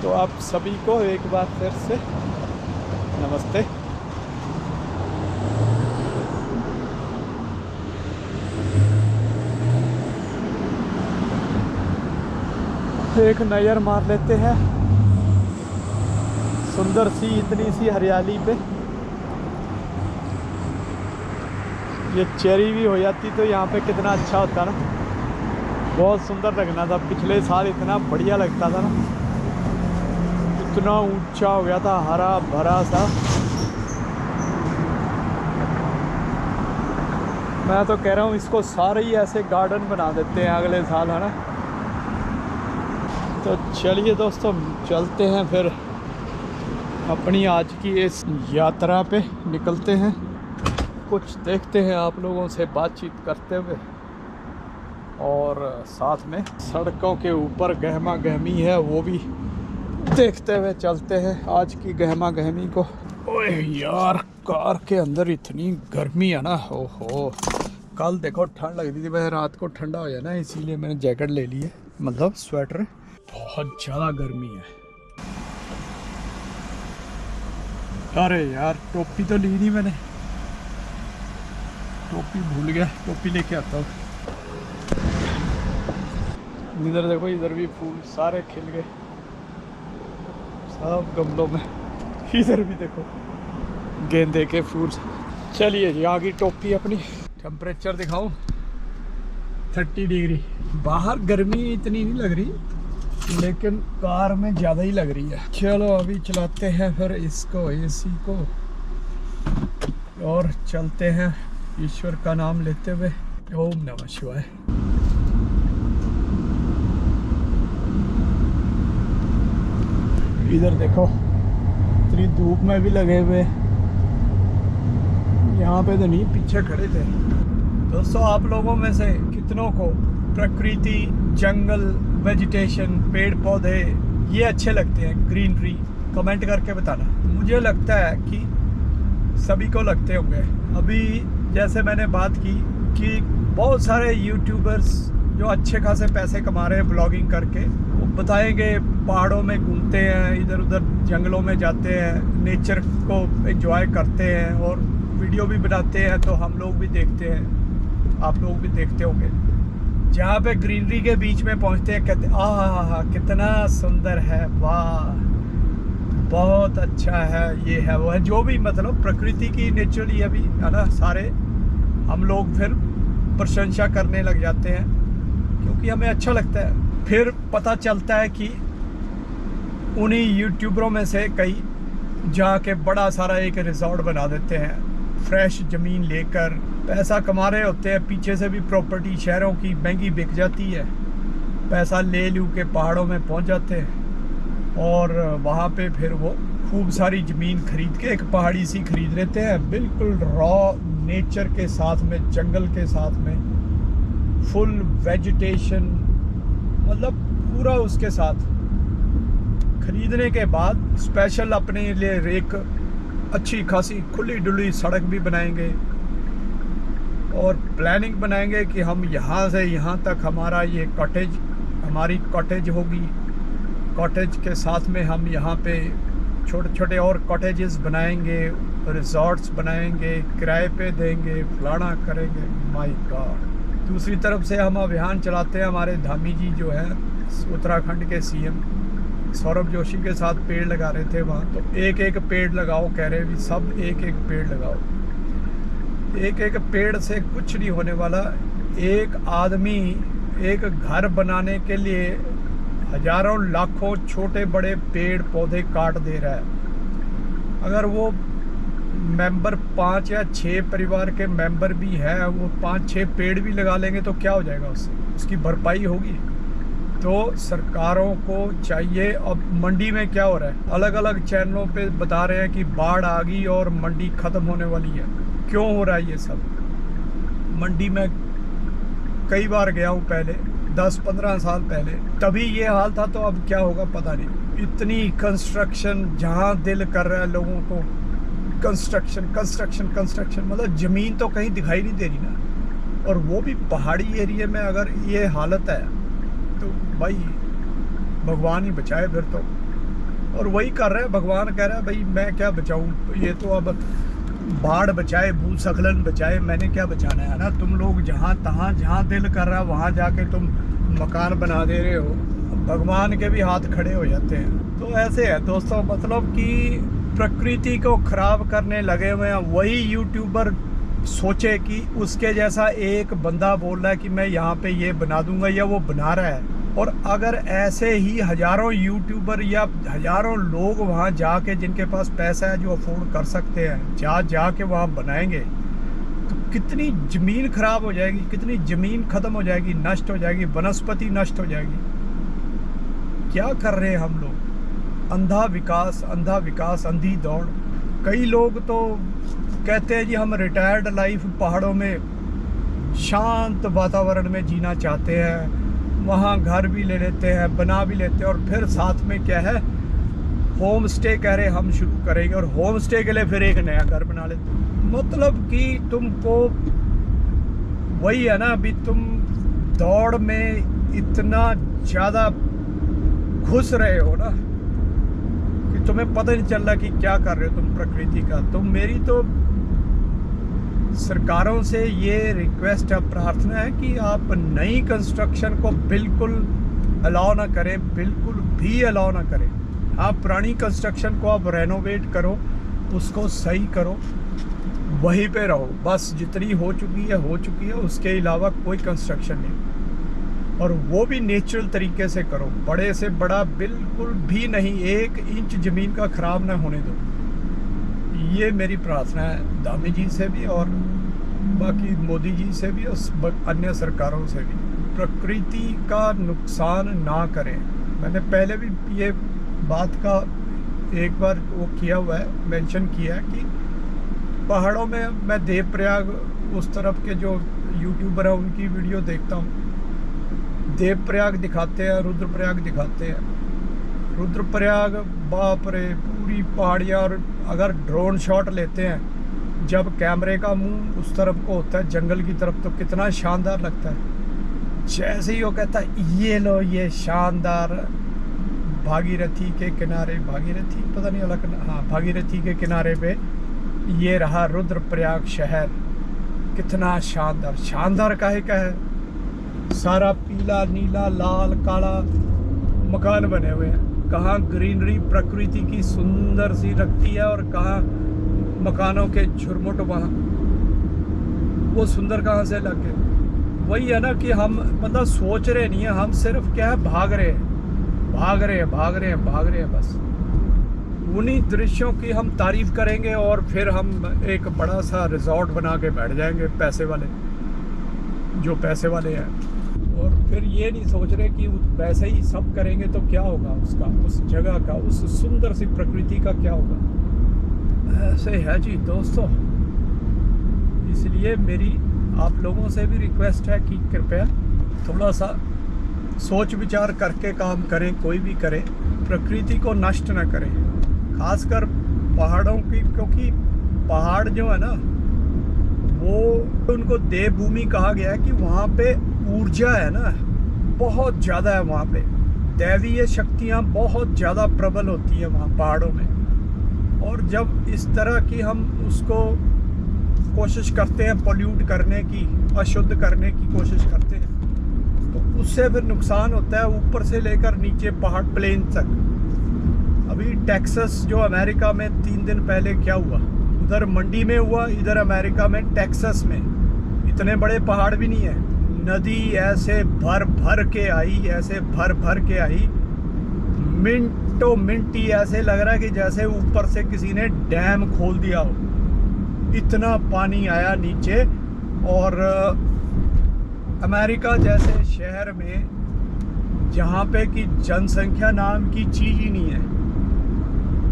तो आप सभी को एक बार फिर से नमस्ते। एक नज़र मार लेते हैं सुंदर सी इतनी सी हरियाली पे। ये चेरी भी हो जाती तो यहाँ पे कितना अच्छा होता ना, बहुत सुंदर लगना था। पिछले साल इतना बढ़िया लगता था ना, इतना ऊंचा हो गया था, हरा भरा सा। मैं तो कह रहा हूँ इसको सारे ही ऐसे गार्डन बना देते हैं अगले साल, है ना। तो चलिए दोस्तों, चलते हैं फिर अपनी आज की इस यात्रा पे निकलते हैं। कुछ देखते हैं आप लोगों से बातचीत करते हुए, और साथ में सड़कों के ऊपर गहमा गहमी है वो भी देखते हुए चलते हैं आज की गहमा गहमी को। ओए यार, कार के अंदर इतनी गर्मी है ना, ओहो। कल देखो ठंड लग रही थी, मैं रात को ठंडा हो जाए ना इसीलिए मैंने जैकेट ले ली है, मतलब स्वेटर। बहुत ज़्यादा गर्मी है। अरे यार, टोपी तो ली नहीं मैंने, टोपी भूल गया, टोपी लेके आता हूँ। इधर देखो, इधर भी फूल सारे खिल गए, सब गमलों में। इधर भी देखो गेंदे के फूल। चलिए जी, आ गई टोपी अपनी। टेम्परेचर दिखाऊं, 30 डिग्री। बाहर गर्मी इतनी नहीं लग रही, लेकिन कार में ज़्यादा ही लग रही है। चलो अभी चलाते हैं फिर इसको, एसी को, और चलते हैं ईश्वर का नाम लेते हुए। ओम नमः शिवाय। इधर देखो, इतनी धूप में भी लगे हुए। यहाँ पे तो नहीं, पीछे खड़े थे। दोस्तों, आप लोगों में से कितनों को प्रकृति, जंगल, वेजिटेशन, पेड़ पौधे ये अच्छे लगते हैं, ग्रीनरी? कमेंट करके बताना। मुझे लगता है कि सभी को लगते होंगे। अभी जैसे मैंने बात की कि बहुत सारे यूट्यूबर्स जो अच्छे खासे पैसे कमा रहे हैं ब्लॉगिंग करके, वो बताएंगे पहाड़ों में घूमते हैं, इधर उधर जंगलों में जाते हैं, नेचर को एंजॉय करते हैं और वीडियो भी बनाते हैं। तो हम लोग भी देखते हैं, आप लोग भी देखते होंगे। जहाँ पे ग्रीनरी के बीच में पहुँचते हैं, कहते आहा कितना सुंदर है, वाह बहुत अच्छा है, ये है वो है, जो भी मतलब प्रकृति की नेचुरली अभी है ना, सारे हम लोग फिर प्रशंसा करने लग जाते हैं क्योंकि हमें अच्छा लगता है। फिर पता चलता है कि उन्हीं यूट्यूबरों में से कई जाके बड़ा सारा एक रिजॉर्ट बना देते हैं, फ्रेश ज़मीन लेकर पैसा कमा रहे होते हैं। पीछे से भी प्रॉपर्टी शहरों की महंगी बिक जाती है, पैसा ले लू के पहाड़ों में पहुंच जाते हैं और वहाँ पे फिर वो खूब सारी ज़मीन खरीद के एक पहाड़ी सी खरीद लेते हैं, बिल्कुल रॉ नेचर के साथ में, जंगल के साथ में, फुल वेजिटेशन, मतलब पूरा उसके साथ। खरीदने के बाद स्पेशल अपने लिए एक अच्छी खासी खुली डुली सड़क भी बनाएंगे और प्लानिंग बनाएंगे कि हम यहाँ से यहाँ तक हमारा ये कॉटेज, हमारी कॉटेज होगी। कॉटेज के साथ में हम यहाँ पे छोटे छोटे और कॉटेजेस बनाएंगे, रिजॉर्ट्स बनाएंगे, किराए पे देंगे, फलाना करेंगे। My God. दूसरी तरफ से हम अभियान चलाते हैं, हमारे धामी जी जो है उत्तराखंड के सीएम सौरभ जोशी के साथ पेड़ लगा रहे थे वहाँ। तो एक एक पेड़ लगाओ कह रहे, भी सब एक एक पेड़ लगाओ। एक एक पेड़ से कुछ नहीं होने वाला। एक आदमी एक घर बनाने के लिए हजारों लाखों छोटे बड़े पेड़ पौधे काट दे रहा है। अगर वो मेंबर 5 या 6 परिवार के मेंबर भी हैं, वो 5-6 पेड़ भी लगा लेंगे तो क्या हो जाएगा, उससे उसकी भरपाई होगी। तो सरकारों को चाहिए। अब मंडी में क्या हो रहा है, अलग अलग चैनलों पे बता रहे हैं कि बाढ़ आ गई और मंडी ख़त्म होने वाली है। क्यों हो रहा है ये सब? मंडी में कई बार गया हूँ पहले, 10-15 साल पहले, तभी ये हाल था। तो अब क्या होगा पता नहीं। इतनी कंस्ट्रक्शन, जहाँ दिल कर रहा है लोगों को कंस्ट्रक्शन कंस्ट्रक्शन कंस्ट्रक्शन, मतलब ज़मीन तो कहीं दिखाई नहीं दे रही ना। और वो भी पहाड़ी एरिया में अगर ये हालत है तो भाई भगवान ही बचाए फिर तो। और वही कर रहे हैं। भगवान कह रहा है भाई मैं क्या बचाऊं, ये तो अब बाढ़ बचाए भूस्खलन बचाए, मैंने क्या बचाना है ना। तुम लोग जहाँ तहाँ जहाँ दिल कर रहा है वहाँ जाके तुम मकान बना दे रहे हो, भगवान के भी हाथ खड़े हो जाते हैं। तो ऐसे है दोस्तों, मतलब कि प्रकृति को खराब करने लगे हुए हैं। वही यूट्यूबर सोचे कि उसके जैसा एक बंदा बोल रहा है कि मैं यहाँ पे ये बना दूंगा, या वो बना रहा है। और अगर ऐसे ही हजारों यूट्यूबर या हजारों लोग वहाँ जाके, जिनके पास पैसा है, जो अफोर्ड कर सकते हैं, जाके वहाँ बनाएंगे, तो कितनी ज़मीन खराब हो जाएगी, कितनी ज़मीन ख़त्म हो जाएगी, नष्ट हो जाएगी, वनस्पति नष्ट हो जाएगी। क्या कर रहे हैं हम लोग? अंधा विकास, अंधी दौड़। कई लोग तो कहते हैं जी हम रिटायर्ड लाइफ पहाड़ों में शांत वातावरण में जीना चाहते हैं, वहाँ घर भी ले लेते हैं, बना भी लेते हैं, और फिर साथ में क्या है, होम स्टे कह रहे हम शुरू करेंगे, और होम स्टे के लिए फिर एक नया घर बना लेते हैं। मतलब कि तुमको वही है ना, अभी तुम दौड़ में इतना ज़्यादा घुस रहे हो ना कि तुम्हें पता नहीं चल रहा कि क्या कर रहे हो तुम प्रकृति का। तो मेरी तो सरकारों से ये रिक्वेस्ट है, प्रार्थना है कि आप नई कंस्ट्रक्शन को बिल्कुल अलाउ ना करें, बिल्कुल भी अलाउ ना करें। आप पुरानी कंस्ट्रक्शन को आप रेनोवेट करो, उसको सही करो, वहीं पे रहो बस। जितनी हो चुकी है, उसके अलावा कोई कंस्ट्रक्शन नहीं। और वो भी नेचुरल तरीके से करो, बड़े से बड़ा बिल्कुल भी नहीं, 1 इंच ज़मीन का ख़राब ना होने दो। ये मेरी प्रार्थना है दामी जी से भी, और बाकी मोदी जी से भी, और अन्य सरकारों से भी। प्रकृति का नुकसान ना करें। मैंने पहले भी ये बात का एक बार वो किया हुआ है, मेंशन किया है कि पहाड़ों में मैं देवप्रयाग उस तरफ के जो यूट्यूबर हैं उनकी वीडियो देखता हूँ। देवप्रयाग दिखाते हैं, रुद्रप्रयाग दिखाते हैं। रुद्रप्रयाग बाप रे, पूरी पहाड़ियाँ, और अगर ड्रोन शॉट लेते हैं जब कैमरे का मुंह उस तरफ को होता है जंगल की तरफ, तो कितना शानदार लगता है। जैसे ही वो कहता है ये लो ये शानदार भागीरथी के किनारे, भागीरथी पता नहीं अलग, हाँ भागीरथी के किनारे पे ये रहा रुद्रप्रयाग शहर, कितना शानदार। शानदार काहे का है, सारा पीला नीला लाल काला मकान बने हुए हैं। कहाँ ग्रीनरी प्रकृति की सुंदर सी लगती है, और कहाँ मकानों के झुरमुट, वहाँ वो सुंदर कहाँ से लग गए। वही है ना कि हम मतलब सोच रहे नहीं है, हम सिर्फ क्या है भाग रहे हैं बस। उन्हीं दृश्यों की हम तारीफ करेंगे, और फिर हम एक बड़ा सा रिजॉर्ट बना के बैठ जाएंगे, पैसे वाले जो पैसे वाले हैं। और फिर ये नहीं सोच रहे कि वैसे ही सब करेंगे तो क्या होगा उसका, उस जगह का, उस सुंदर सी प्रकृति का क्या होगा। ऐसे है जी दोस्तों। इसलिए मेरी आप लोगों से भी रिक्वेस्ट है कि कृपया थोड़ा सा सोच विचार करके काम करें, कोई भी करे, प्रकृति को नष्ट ना करें, खासकर पहाड़ों की। क्योंकि पहाड़ जो है ना, वो उनको देवभूमि कहा गया है कि वहाँ पे ऊर्जा है ना बहुत ज़्यादा है, वहाँ पे दैवीय शक्तियाँ बहुत ज़्यादा प्रबल होती है वहाँ पहाड़ों में। और जब इस तरह की हम उसको कोशिश करते हैं पोल्यूट करने की, अशुद्ध करने की कोशिश करते हैं, तो उससे फिर नुकसान होता है ऊपर से लेकर नीचे पहाड़ प्लेन तक। अभी टेक्सास जो अमेरिका में 3 दिन पहले क्या हुआ, उधर मंडी में हुआ, इधर अमेरिका में टेक्सास में। इतने बड़े पहाड़ भी नहीं है, नदी ऐसे भर भर के आई, मिनटों मिनट ही ऐसे लग रहा है कि जैसे ऊपर से किसी ने डैम खोल दिया हो, इतना पानी आया नीचे। और अमेरिका जैसे शहर में जहाँ पे कि जनसंख्या नाम की चीज़ ही नहीं है,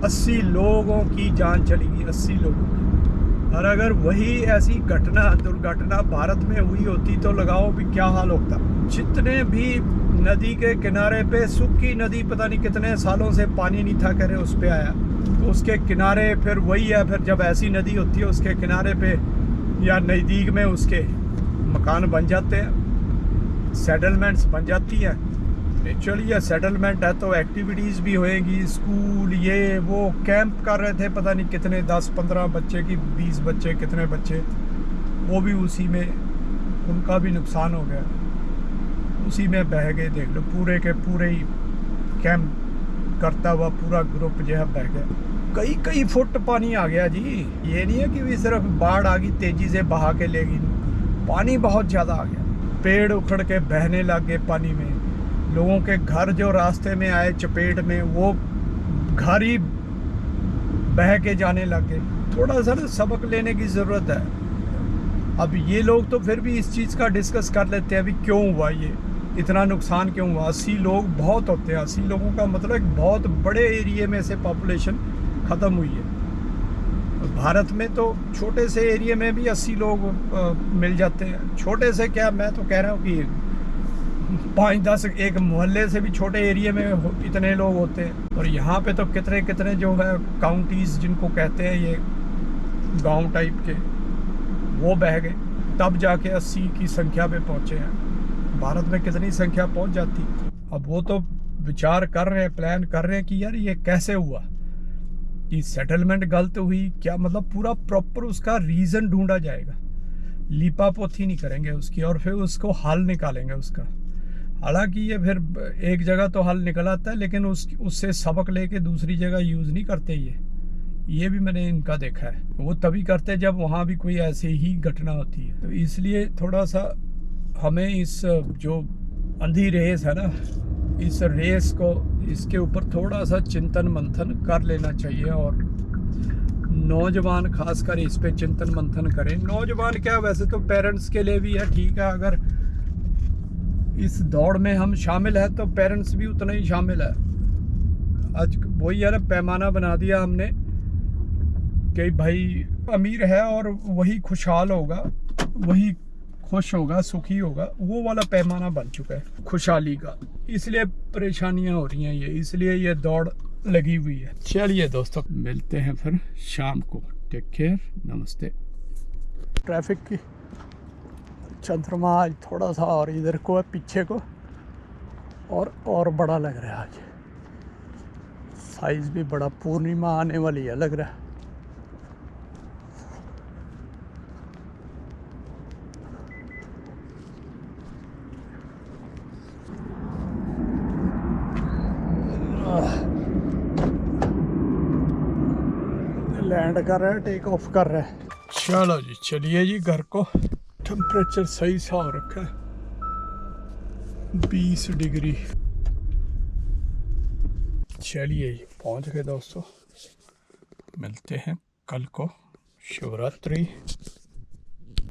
80 लोगों की जान चली गई, 80 लोगों की। और अगर वही ऐसी दुर्घटना भारत में हुई होती तो लगाओ भी क्या हाल होता। जितने भी नदी के किनारे पे, सूखी नदी पता नहीं कितने सालों से पानी नहीं था करे, उस पे आया, तो उसके किनारे फिर वही है, फिर जब ऐसी नदी होती है उसके किनारे पे या नज़दीक में उसके मकान बन जाते हैं, सेटलमेंट्स बन जाती हैं, चलिए सेटलमेंट है तो एक्टिविटीज़ भी होएगी, स्कूल ये वो। कैंप कर रहे थे पता नहीं कितने 10-15 बच्चे की 20 बच्चे कितने बच्चे, वो भी उसी में उनका भी नुकसान हो गया, उसी में बह गए। देख लो पूरे के पूरे ही कैंप करता हुआ पूरा ग्रुप जो है बह गया। कई फुट पानी आ गया जी। ये नहीं है कि भी सिर्फ बाढ़ आ गई तेज़ी से बहा के लेगी, पानी बहुत ज़्यादा आ गया। पेड़ उखड़ के बहने लग गए पानी में, लोगों के घर जो रास्ते में आए चपेट में वो घर ही बह के जाने लग गए। थोड़ा सा सबक लेने की ज़रूरत है। अब ये लोग तो फिर भी इस चीज़ का डिस्कस कर लेते हैं अभी क्यों हुआ, ये इतना नुकसान क्यों हुआ। 80 लोग बहुत होते हैं, 80 लोगों का मतलब एक बहुत बड़े एरिए में से पॉपुलेशन ख़त्म हुई है। भारत में तो छोटे से एरिया में भी 80 लोग मिल जाते हैं। छोटे से क्या, मैं तो कह रहा हूँ कि 5-10 एक मोहल्ले से भी छोटे एरिया में इतने लोग होते हैं। और यहाँ पे तो कितने कितने जो है काउंटीज़ जिनको कहते हैं ये गांव टाइप के, वो बह गए, तब जाके 80 की संख्या पे पहुँचे हैं। भारत में कितनी संख्या पहुँच जाती। अब वो तो विचार कर रहे हैं, प्लान कर रहे हैं कि यार ये कैसे हुआ, कि सेटलमेंट गलत हुई क्या, मतलब पूरा प्रॉपर उसका रीज़न ढूंढा जाएगा। लीपापोती नहीं करेंगे उसकी और फिर उसको हल निकालेंगे उसका। हालांकि ये फिर एक जगह तो हल निकल आता है, लेकिन उससे सबक लेके दूसरी जगह यूज़ नहीं करते। ये भी मैंने इनका देखा है। वो तभी करते जब वहाँ भी कोई ऐसी ही घटना होती है। तो इसलिए थोड़ा सा हमें इस जो अंधी रेस है ना, इस रेस को, इसके ऊपर थोड़ा सा चिंतन मंथन कर लेना चाहिए। और नौजवान खासकर इस पे चिंतन मंथन करें। नौजवान क्या, वैसे तो पेरेंट्स के लिए भी है, ठीक है। अगर इस दौड़ में हम शामिल हैं तो पेरेंट्स भी उतना ही शामिल है। आज वही यार पैमाना बना दिया हमने कि भाई अमीर है और वही खुशहाल होगा, वही खुश होगा, सुखी होगा, वो वाला पैमाना बन चुका है खुशहाली का। इसलिए परेशानियां हो रही हैं ये, इसलिए ये दौड़ लगी हुई है। चलिए दोस्तों, मिलते हैं फिर शाम को। टेक केयर, नमस्ते। ट्रैफिक की चंद्रमा आज थोड़ा सा और इधर को है, पीछे को, और बड़ा लग रहा है आज। साइज़ भी बड़ा, पूर्णिमा आने वाली है लग रहा है। लैंड कर रहा है, टेक ऑफ कर रहा है। चलो जी, चलिए जी घर को। टेम्परेचर सही सा हो रखा है, 20 डिग्री। चलिए जी, पहुंच गए दोस्तों। मिलते हैं कल को। शिवरात्रि।